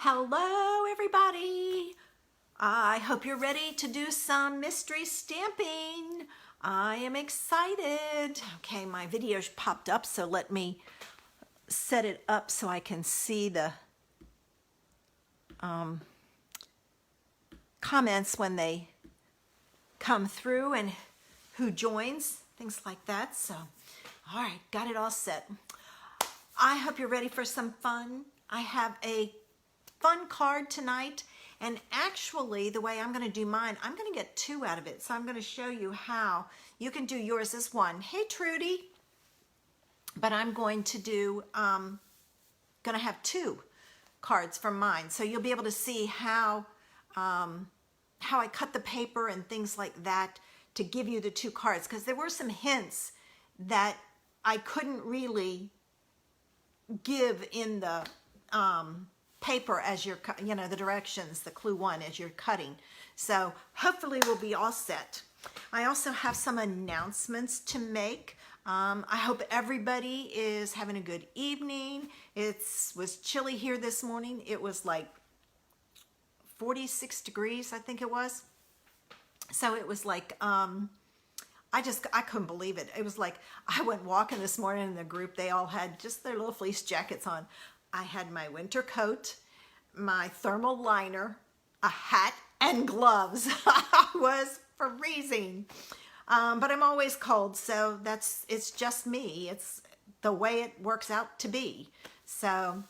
Hello, everybody. I hope you're ready to do some mystery stamping. I am excited. Okay, my video popped up, so let me set it up so I can see the comments when they come through and who joins, things like that. So, all right, got it all set. I hope you're ready for some fun. I have a fun card tonight, and actually the way I'm going to do mine, I'm going to get two out of it. So I'm going to show you how you can do yours as one. Hey Trudy, but I'm going to do going to have two cards from mine, so you'll be able to see how I cut the paper and things like that to give you the two cards, because there were some hints that I couldn't really give in the paper as you're, the directions, the clue one as you're cutting. So hopefully we'll be all set. I also have some announcements to make. I hope everybody is having a good evening. It was chilly here this morning. It was like 46 degrees, I think it was. So it was like, I couldn't believe it. It was like, I went walking this morning in the group. They all had just their little fleece jackets on. I had my winter coat, my thermal liner, a hat, and gloves. I was freezing. But I'm always cold, so it's just me. It's the way it works out to be. So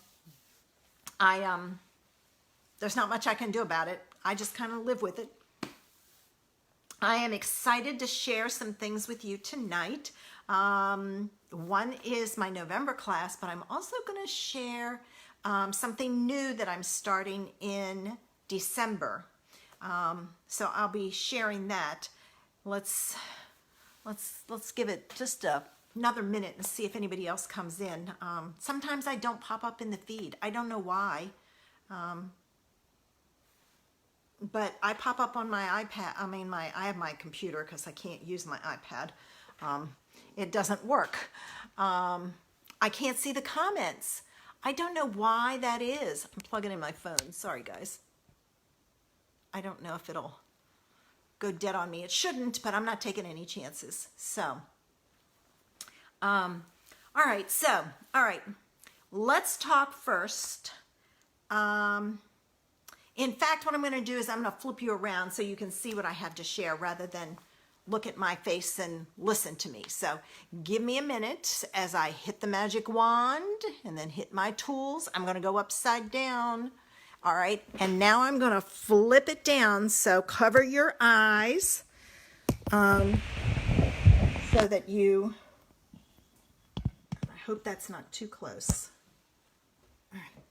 there's not much I can do about it. I just kind of live with it. I am excited to share some things with you tonight. One is my November class, but I'm also going to share something new that I'm starting in December. So I'll be sharing that. Let's give it just another minute and see if anybody else comes in. Sometimes I don't pop up in the feed. I don't know why. But I pop up on my iPad. I have my computer because I can't use my iPad. It doesn't work. I can't see the comments. I don't know why that is. I'm plugging in my phone. Sorry, guys. I don't know if it'll go dead on me. It shouldn't, but I'm not taking any chances. So, all right. Let's talk first. In fact, what I'm going to do is I'm going to flip you around so you can see what I have to share rather than look at my face and listen to me. So give me a minute as I hit the magic wand and then hit my tools. I'm going to go upside down. All right. And now I'm going to flip it down. So cover your eyes so that you, I hope that's not too close. All right.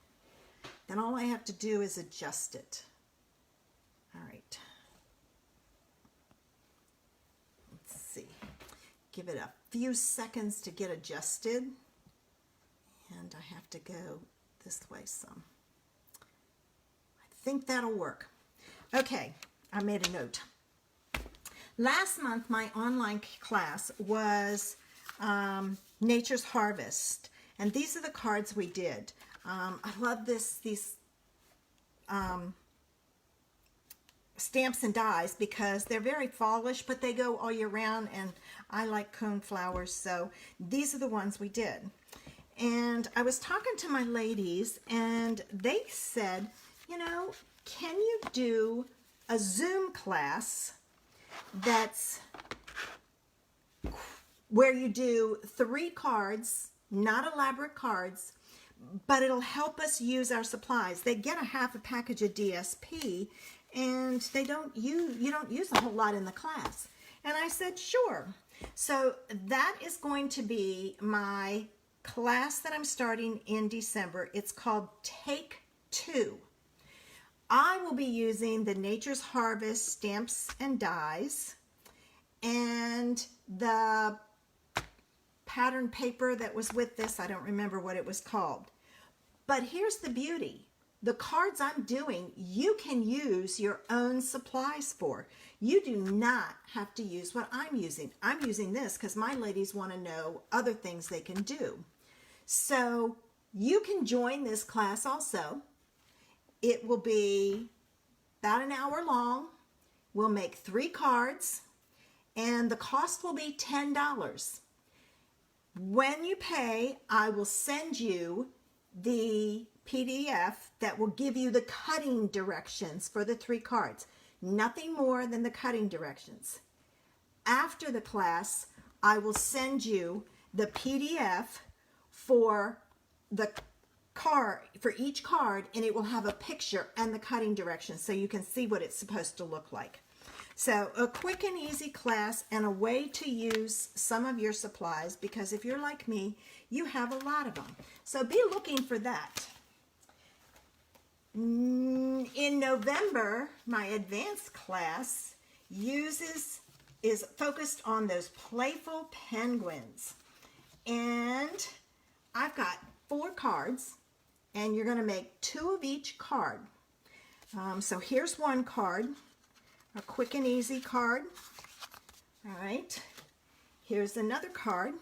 Then all I have to do is adjust it. All right. Let's see. Give it a few seconds to get adjusted. And I have to go this way some. I think that'll work. Okay, I made a note. Last month, my online class was Nature's Harvest. And these are the cards we did. I love these stamps and dies because they're very fallish, but they go all year round, and I like cone flowers, so these are the ones we did. And I was talking to my ladies, and they said, can you do a Zoom class that's where you do 3 cards, not elaborate cards, but it'll help us use our supplies. They get a half a package of DSP, and you don't use a whole lot in the class. And I said, sure. So that is going to be my class that I'm starting in December. It's called Take 2. I will be using the Nature's Harvest stamps and dies and the pattern paper that was with this. I don't remember what it was called. But here's the beauty. The cards I'm doing, you can use your own supplies for. You do not have to use what I'm using. I'm using this because my ladies want to know other things they can do. So you can join this class also. It will be about an hour long. We'll make 3 cards, and the cost will be $10. When you pay, I will send you the PDF that will give you the cutting directions for the 3 cards. Nothing more than the cutting directions. After the class, I will send you the PDF for the card, for each card, and it will have a picture and the cutting directions so you can see what it's supposed to look like. So a quick and easy class and a way to use some of your supplies, because if you're like me, you have a lot of them. So be looking for that. In November, my advanced class is focused on those playful penguins. And I've got 4 cards, and you're going to make 2 of each card. So here's one card, a quick and easy card. All right. Here's another card,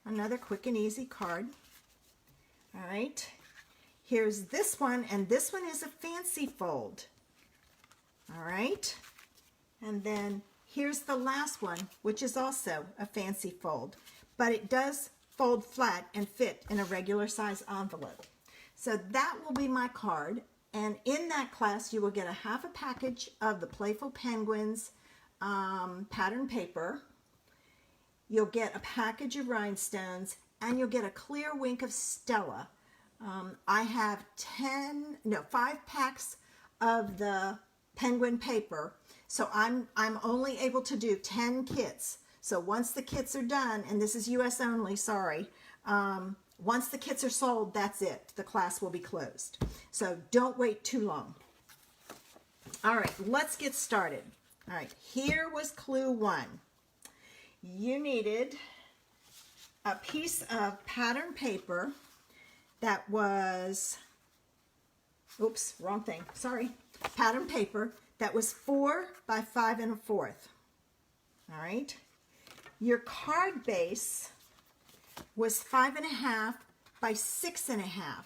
another quick and easy card. All right. Here's this one, and this one is a fancy fold. All right. And then here's the last one, which is also a fancy fold, but it does fold flat and fit in a regular size envelope. So that will be my card, and in that class you will get a half a package of the Playful Penguins pattern paper. You'll get a package of rhinestones, and you'll get a clear wink of Stella. I have 5 packs of the penguin paper, so I'm only able to do 10 kits. So once the kits are done, and this is US only, sorry, once the kits are sold, that's it. The class will be closed. So don't wait too long. All right, let's get started. All right, here was clue 1. You needed a piece of pattern paper that was, oops, wrong thing, sorry. Pattern paper that was 4 by 5 1/4. All right. Your card base was 5 1/2 by 6 1/2.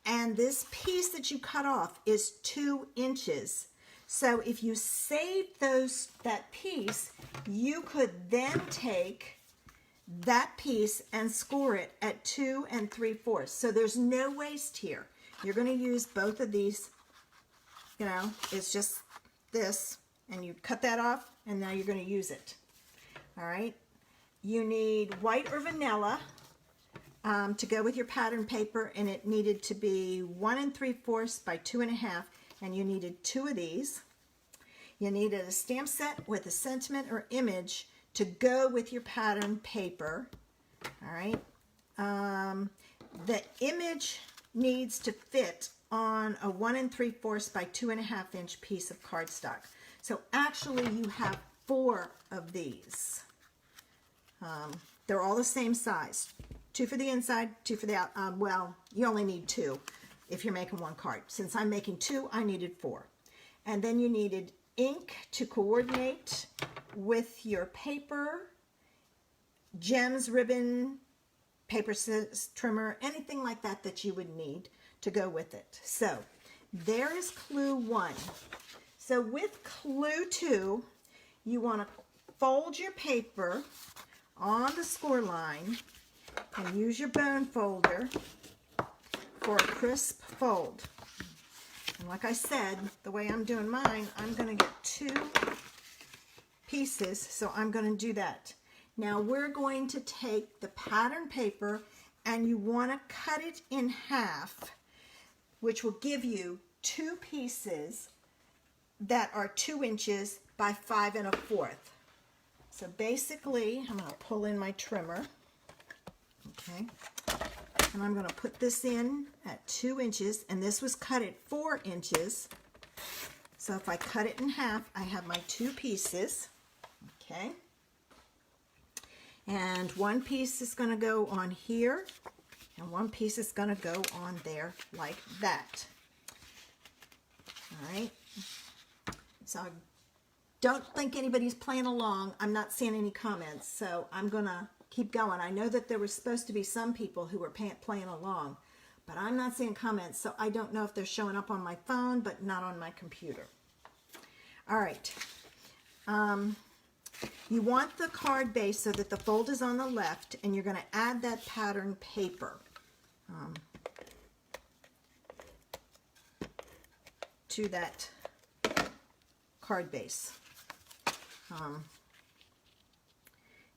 And this piece that you cut off is 2 inches. So if you saved that piece, you could then take that piece and score it at 2 3/4. So there's no waste here. You're going to use both of these, you know, it's just this, and you cut that off, and now you're going to use it. All right. You need white or vanilla to go with your pattern paper, and it needed to be 1 3/4 by 2 1/2, and you needed 2 of these. You needed a stamp set with a sentiment or image to go with your pattern paper. All right. The image needs to fit on a 1 3/4 by 2 1/2 inch piece of cardstock. So actually you have 4 of these. They're all the same size. 2 for the inside, 2 for the out. Well, you only need 2 if you're making 1 card. Since I'm making 2, I needed 4. And then you needed ink to coordinate with your paper, gems, ribbon, paper trimmer, anything like that that you would need to go with it. So there is clue 1. So with clue 2, you want to fold your paper on the score line and use your bone folder for a crisp fold. And like I said, the way I'm doing mine, I'm going to get 2 pieces, so I'm going to do that. Now we're going to take the pattern paper, and you want to cut it in half, which will give you 2 pieces that are 2 inches by 5 1/4. So basically, I'm going to pull in my trimmer, okay, and I'm going to put this in at 2 inches, and this was cut at 4 inches. So if I cut it in half, I have my 2 pieces, okay, and 1 piece is going to go on here, and 1 piece is going to go on there like that. All right, so don't think anybody's playing along. I'm not seeing any comments, so I'm going to keep going. I know that there was supposed to be some people who were playing along, but I'm not seeing comments, so I don't know if they're showing up on my phone, but not on my computer. All right. You want the card base so that the fold is on the left, and you're going to add that pattern paper to that card base.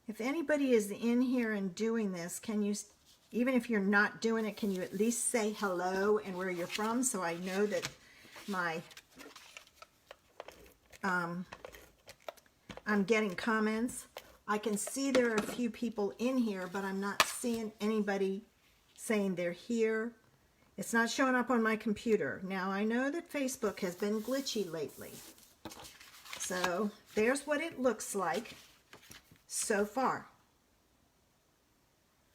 If anybody is in here and doing this, can you, even if you're not doing it, can you at least say hello and where you're from, so I know that my I'm getting comments. I can see there are a few people in here, but I'm not seeing anybody saying they're here. It's not showing up on my computer. Now, I know that Facebook has been glitchy lately. So, there's what it looks like so far.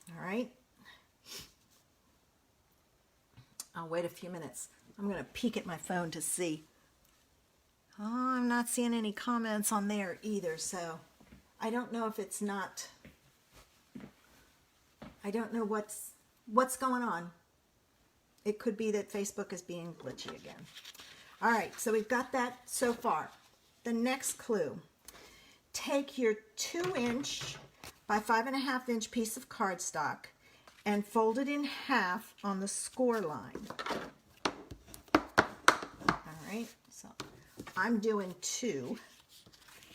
All right. I'll wait a few minutes. I'm going to peek at my phone to see. Oh, I'm not seeing any comments on there either, so I don't know if it's not. I don't know what's going on. It could be that Facebook is being glitchy again. All right, so we've got that so far. The next clue. Take your 2-inch by 5.5-inch piece of cardstock and fold it in half on the score line. All right, so I'm doing 2,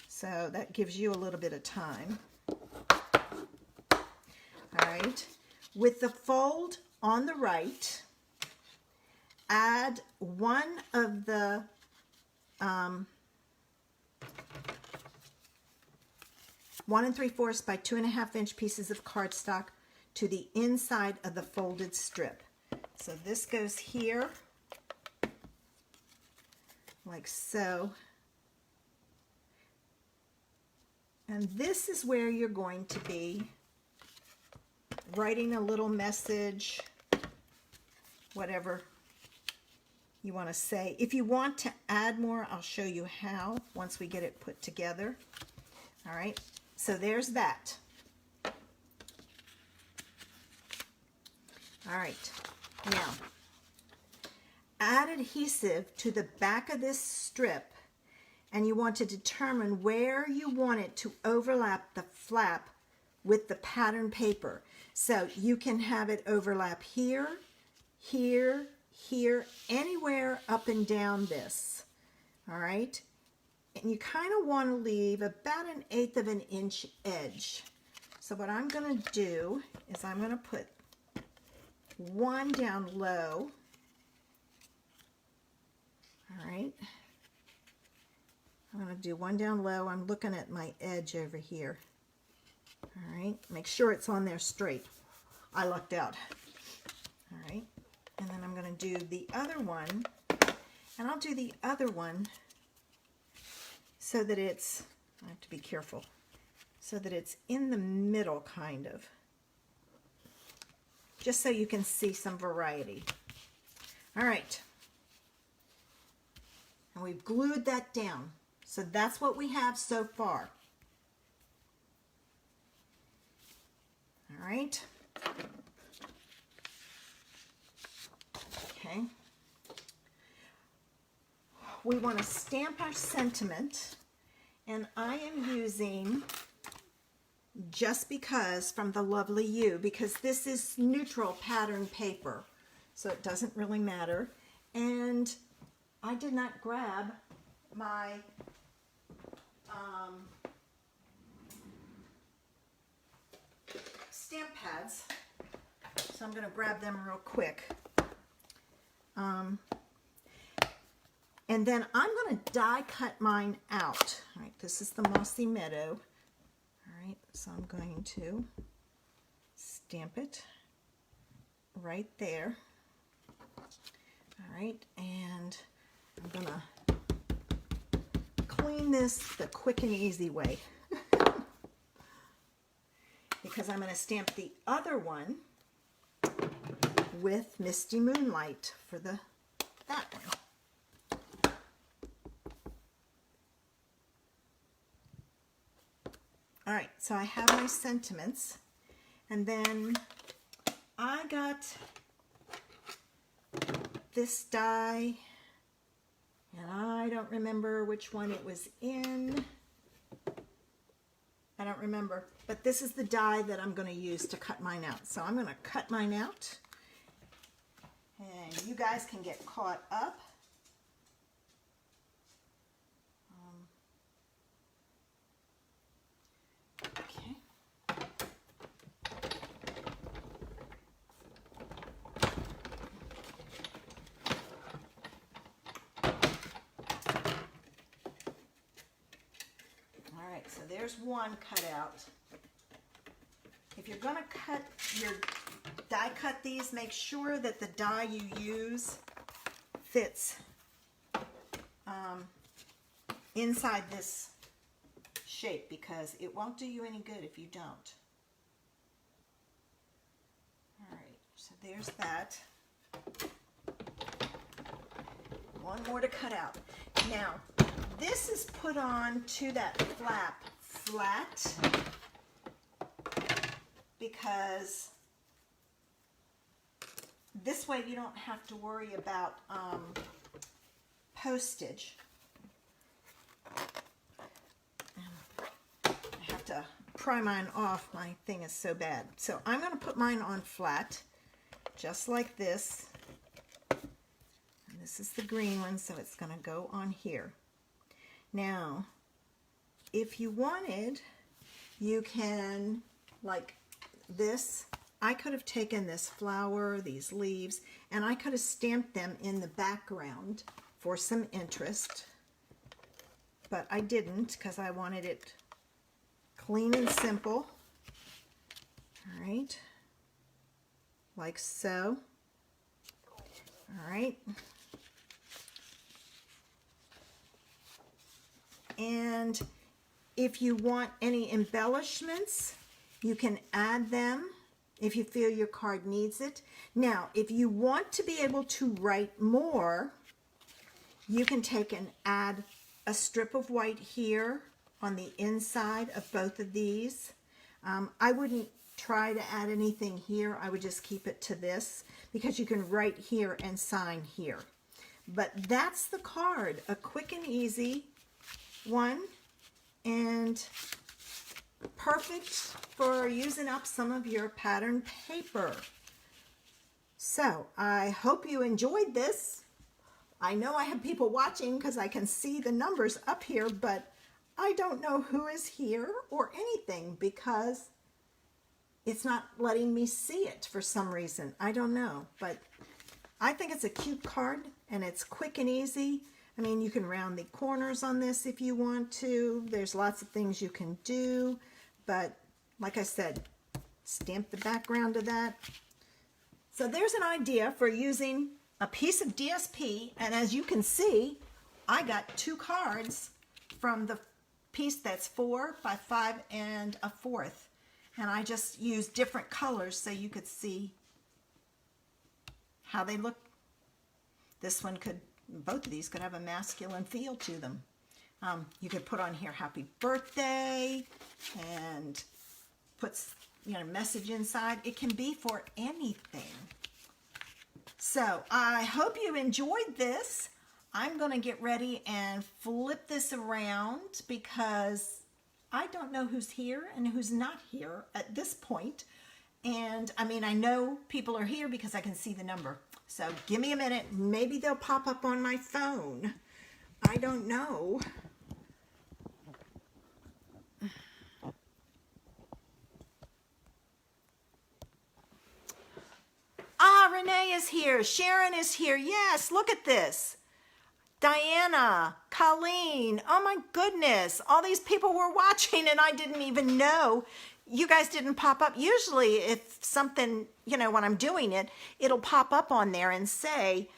so that gives you a little bit of time. All right, with the fold on the right, add one of the 1 3/4 by 2.5-inch pieces of cardstock to the inside of the folded strip. So this goes here, like so. And this is where you're going to be writing a little message, whatever you want to say. If you want to add more, I'll show you how once we get it put together. All right, so there's that. All right, now add adhesive to the back of this strip, and you want to determine where you want it to overlap the flap with the pattern paper. So you can have it overlap here, here, here, anywhere up and down this. All right, and you kind of want to leave about 1/8 of an inch edge. So what I'm going to do is I'm going to put one down low. All right, I'm going to do one down low. I'm looking at my edge over here. All right, make sure it's on there straight. I lucked out. All right, and then I'm going to do the other one, and I'll do the other one so that it's, I have to be careful, so that it's in the middle kind of, just so you can see some variety. All right, and we've glued that down. So that's what we have so far. All right. Okay. We want to stamp our sentiment, and I am using Just Because from the Lovely You, because this is neutral pattern paper, so it doesn't really matter. And I did not grab my stamp pads, so I'm going to grab them real quick. And then I'm going to die cut mine out. All right, this is the Mossy Meadow. All right, so I'm going to stamp it right there. All right, and I'm going to clean this the quick and easy way. Because I'm going to stamp the other one with Misty Moonlight for that one. All right, so I have my sentiments, and then I got this die, and I don't remember which one it was in. I don't remember, but this is the die that I'm going to use to cut mine out. So I'm going to cut mine out, and you guys can get caught up. Okay. All right, so there's one cut out. If you're going to cut your die cut these, make sure that the die you use fits inside this shape, because it won't do you any good if you don't. All right, so there's that. One more to cut out. Now, this is put on to that flap flat because this way you don't have to worry about postage. I have to pry mine off. My thing is so bad. So I'm going to put mine on flat, just like this. And this is the green one, so it's going to go on here. Now, if you wanted, you can, like this, I could have taken this flower, these leaves, and I could have stamped them in the background for some interest. But I didn't, because I wanted it clean and simple. All right, like so. All right. And if you want any embellishments, you can add them if you feel your card needs it. Now, if you want to be able to write more, you can take and add a strip of white here on the inside of both of these. I wouldn't try to add anything here. I would just keep it to this, because you can write here and sign here. But that's the card, a quick and easy one, and perfect for using up some of your pattern paper. So I hope you enjoyed this. I know I have people watching because I can see the numbers up here, but I don't know who is here or anything because it's not letting me see it for some reason. I don't know, but I think it's a cute card and it's quick and easy. I mean, you can round the corners on this if you want to. There's lots of things you can do, but like I said, stamp the background of that. So there's an idea for using a piece of DSP, and as you can see, I got 2 cards from the piece that's 4 by 5 and 1/4, and I just used different colors so you could see how they look. This one could, both of these could have a masculine feel to them. You could put on here happy birthday and put, you know, message inside. It can be for anything. So I hope you enjoyed this. I'm going to get ready and flip this around because I don't know who's here and who's not here at this point. And I mean, I know people are here because I can see the number. So give me a minute. Maybe they'll pop up on my phone. I don't know. Ah, Renee is here. Sharon is here. Yes, look at this. Diana, Colleen, oh my goodness. All these people were watching and I didn't even know. You guys didn't pop up. Usually if something, you know, when I'm doing it, it'll pop up on there and say,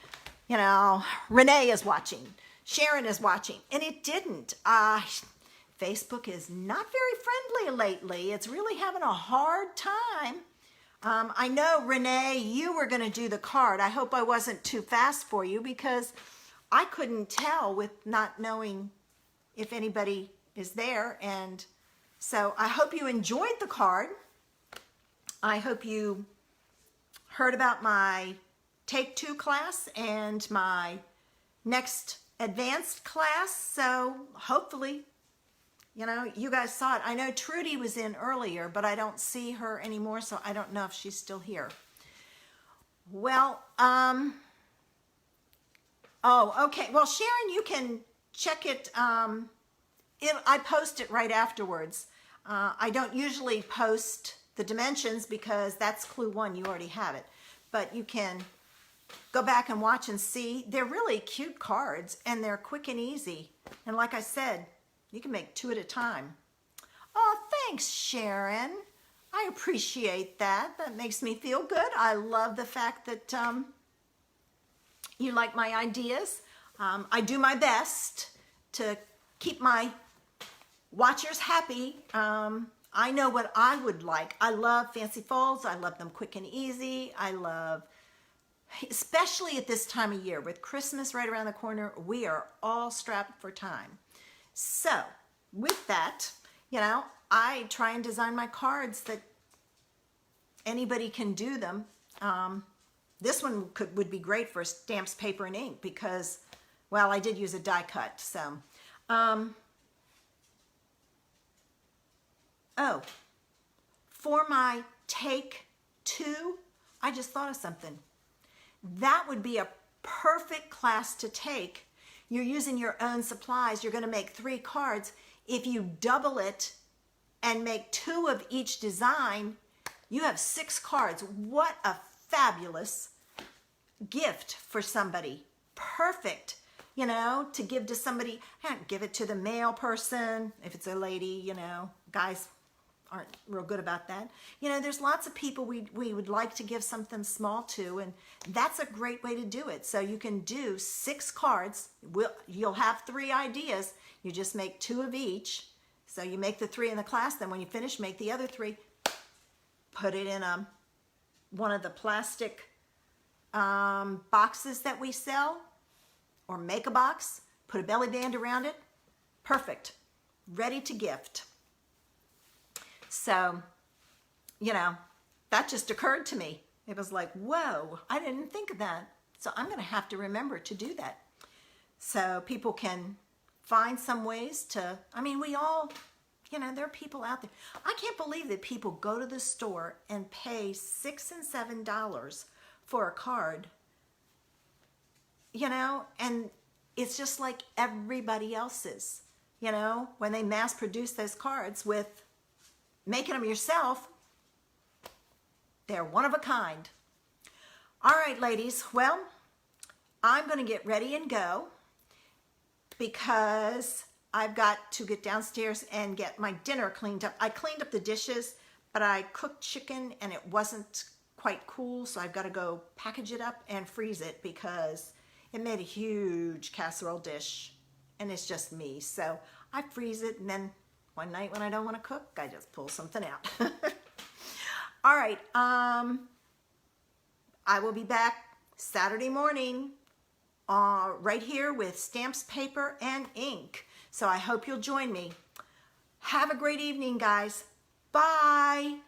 you know, Renee is watching, Sharon is watching, and it didn't. Facebook is not very friendly lately. It's really having a hard time. I know, Renee, you were going to do the card. I hope I wasn't too fast for you because I couldn't tell with not knowing if anybody is there. And so I hope you enjoyed the card. I hope you heard about my Take 2 class and my next advanced class. So hopefully, you know, you guys saw it. I know Trudy was in earlier, but I don't see her anymore, so I don't know if she's still here. Well, oh, okay. Well, Sharon, you can check it. I post it right afterwards. I don't usually post the dimensions because that's clue 1. You already have it. But you can go back and watch and see. They're really cute cards, and they're quick and easy. And like I said, you can make 2 at a time. Oh, thanks, Sharon. I appreciate that. That makes me feel good. I love the fact that you like my ideas. I do my best to keep my watchers happy. I know what I would like. I love fancy folds. I love them quick and easy. I love, especially at this time of year with Christmas right around the corner, we are all strapped for time. So with that, you know, I try and design my cards that anybody can do them. This one would be great for stamps, paper, and ink because, well, I did use a die cut. So, oh, for my take 2, I just thought of something. That would be a perfect class to take. You're using your own supplies. You're going to make 3 cards. If you double it and make 2 of each design, you have 6 cards. What a fabulous gift for somebody. Perfect, you know, to give to somebody. Give it to the male person if it's a lady, you know. Guys aren't real good about that. You know, there's lots of people we would like to give something small to, and that's a great way to do it. So you can do 6 cards. You'll have 3 ideas. You just make 2 of each. So you make the 3 in the class, then when you finish, make the other 3. Put it in one of the plastic boxes that we sell, or make a box, put a belly band around it. Perfect. Ready to gift. So, you know, that just occurred to me. It was like, whoa, I didn't think of that. So I'm going to have to remember to do that. So people can find some ways to, I mean, we all, you know, there are people out there. I can't believe that people go to the store and pay $6 and $7 for a card, you know, and it's just like everybody else's, you know, when they mass produce those cards with making them yourself, they're one of a kind. All right, ladies, well, I'm going to get ready and go because I've got to get downstairs and get my dinner cleaned up. I cleaned up the dishes, but I cooked chicken and it wasn't quite cool, so I've got to go package it up and freeze it because it made a huge casserole dish and it's just me. So I freeze it, and then one night when I don't want to cook, I just pull something out. All right, I will be back Saturday morning right here with stamps, paper, and ink. So I hope you'll join me. Have a great evening, guys. Bye.